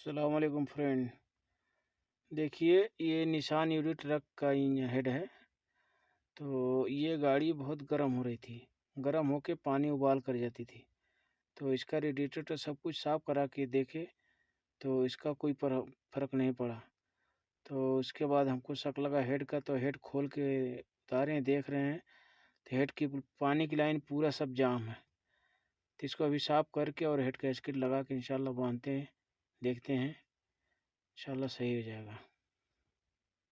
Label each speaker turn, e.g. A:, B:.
A: अस्सलाम वालेकुम फ्रेंड। देखिए, ये निशान यूडी ट्रक का हेड है। तो ये गाड़ी बहुत गर्म हो रही थी, गर्म होके पानी उबाल कर जाती थी। तो इसका रेडिएटर तो सब कुछ साफ़ करा के देखे, तो इसका कोई फ़र्क नहीं पड़ा। तो उसके बाद हमको शक लगा हेड का, तो हेड खोल के उतारे देख रहे हैं, तो हेड की पानी की लाइन पूरा सब जाम है। तो इसको अभी साफ़ करके और हेड का स्किड लगा के इंशाल्लाह बांधते हैं, देखते हैं, इंशाल्लाह सही हो जाएगा।